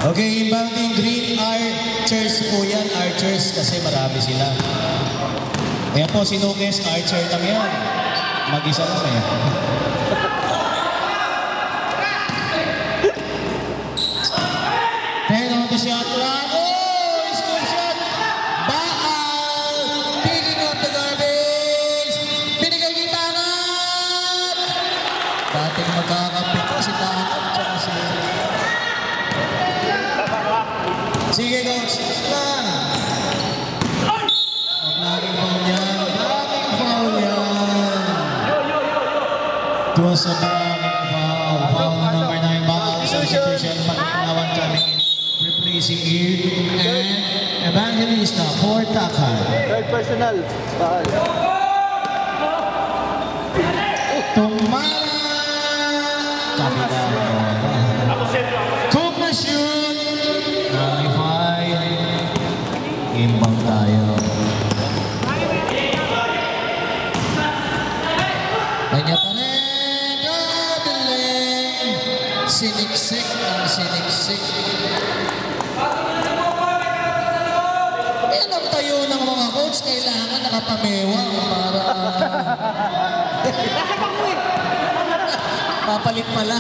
Okay, inbounding green archers po yan. Archers kasi marami sila. Kaya po, si Lucas, archer lang yan. Mag-isa lang eh. Pero ito siya at oh! Score shot! Baal! Picking up the garbage! Binigay kay Tangat! Dating magkakapit ko si Tangat. Tsaka si... Sige, coach. Lang! Laging foul yan. Laging foul yan. Tuwas sa maraming foul. Foul na number 9. Baal. Substitution. Pagkakawan coming in. Replacing here. And Evangelista for Takal. Third personal. Baal. Tumara! Kapitan. Cook na shoot! Qualify. Imbang tayo. Kanya pa rin. Gabiling. Siniksik ang siniksik. Yan ang tayo ng mga coach. Kailangan nakapamewang para... Papalit pala.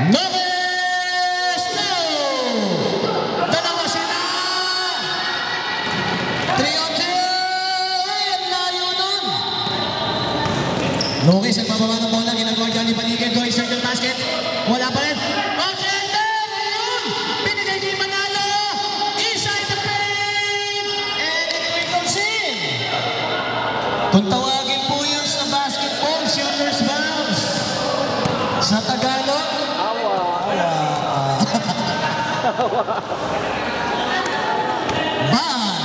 Noves! No! Dalawa sila! 3-on-2! Ay, ang layo nun! Noves, ang bababa ng bola. Ginagawa dyan ni Paligid. Going circle basket. Wala pa rin. Alcender! Ayun! Binigay ni Manalo! Inside the paint! And it comes in! Kung tawagin po yun sa basketball, shooter's bounce. Sa Tagalog, Baal.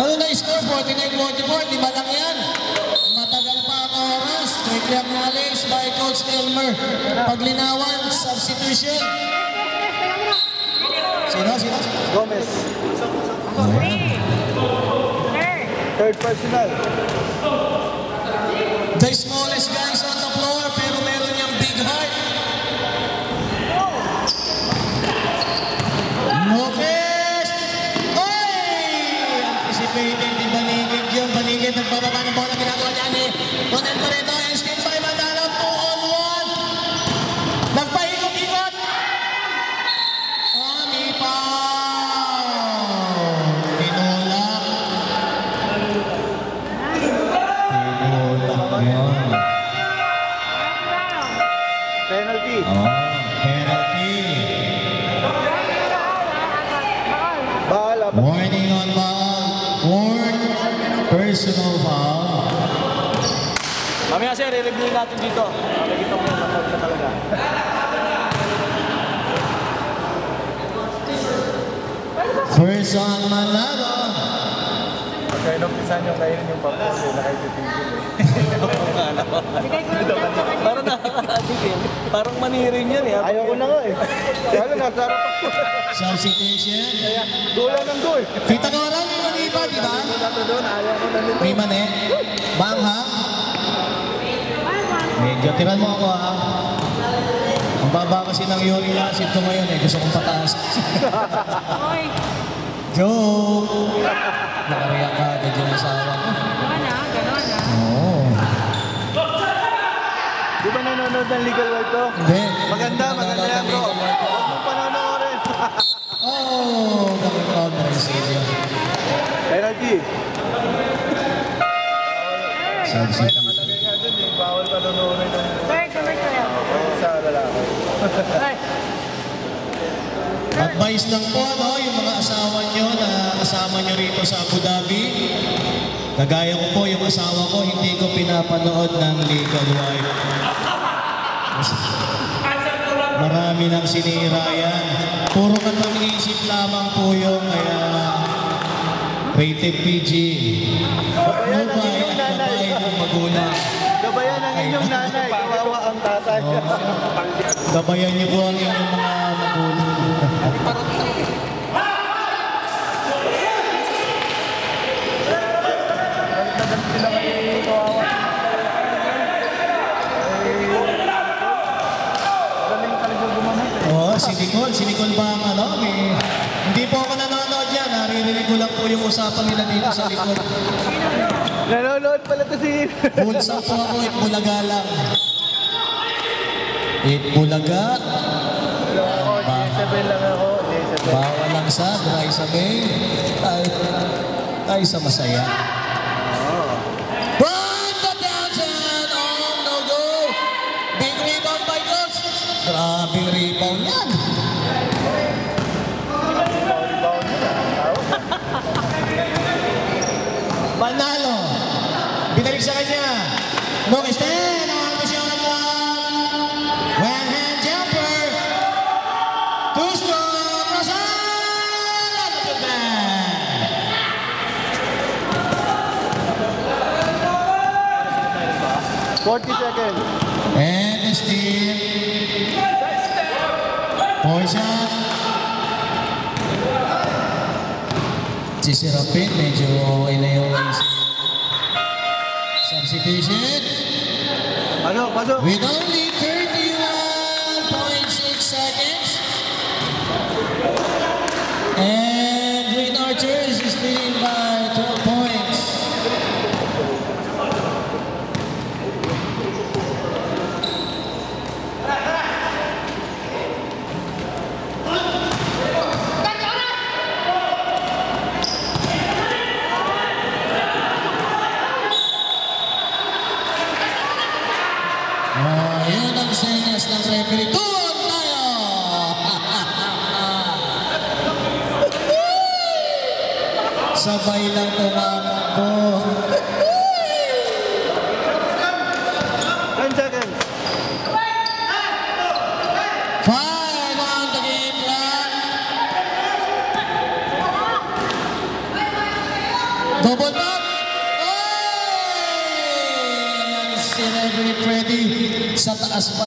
Ano na score? 49-44. Lima lang yan. Matagal pa ang oras. Quickly acknowledged by Coach Elmer. Paglinawan, substitution. Sino? Gomez. Third personal. The smallest guys on the floor, pero meron niyang big heart. Lopez! Oy! Anticipating di Baligid yun. Baligid nagbababa ng bola. Ginagawa niya ni Ronel Barreto. And still by Mandalo. 2-on-1. Nagpaikot-ikot. May foul. Tinulak. Penalty. Penalty. Baal. Warning on Baal. Fourth personal foul. Mamaya sir, i-review natin dito. Nakikita mo yung napag na talaga. First on Manalo. Kaya nung-pisan yung kainin yung papel, nakititigil eh. Parang nakakatigil. Parang manirin yan eh. Ayaw ko na nga eh. Kaya lang, nasarap ako. Substitution. Kaya, gola ng goal. Kita ka lang yung maniba, di ba? Ayaw ko na nito. May mani. Banghang. Medyo tiran mo ako ha. Ang baba kasi ng uric acid ko ngayon eh. Gusto kong pataas. Joke! Nakariyak ka agad yung asawa ko. Oo. Di ba nanonood ng Legal World to? Hindi. Maganda yan bro. Huwag mo panonoorin. Oh, nakipag na rin sa'yo. Penalty. Substitution. Nakalagay nga dun eh. Bawal panonoorin ng... Sa lalaki. Advice lang po, no, yung mga asawa nyo na kasama nyo rito sa Abu Dhabi. Kagaya ko po, yung asawa ko, hindi ko pinapanood ng Legal Wife. Marami nang sinira yan. Puro katang-isip lamang po yung rated PG. Nubay at gabay ng magulang. Gabayan ang inyong nanay. Kawawa ang tatay. Gabayan niyo po ang inyong mga magulang. Oh, si Nicole ba ang ano? Hindi po ako nanonood yan. Naririnig ko lang po yung usapan nila dito sa likod. Nanonood pala to si... Bulsa po ako, Bulaga lang. Bulaga. Isabel lang ako. Bawal lang sa Isabel. Ay sa masaya. From the downtown, no go. Big rebound by Jones. Grabing rebound yan. Manalo. Binalik sa kanya. Mokesten. Ang posisyon ng one hand jumper. Too strong. Rosal. Look at that. 40 seconds. And still. Point shot. Si Serapin, medyo inayawan si substitution. Pasok. With only 31.6 seconds. And Green Archers is leading by 12 points. Yun ang senyas ng referee. Doon tayo! Sabay lang tumatakbo. 10 seconds. 5 on the game clock. Double tap. Ay! Yan si referee Freddy sa taas pa.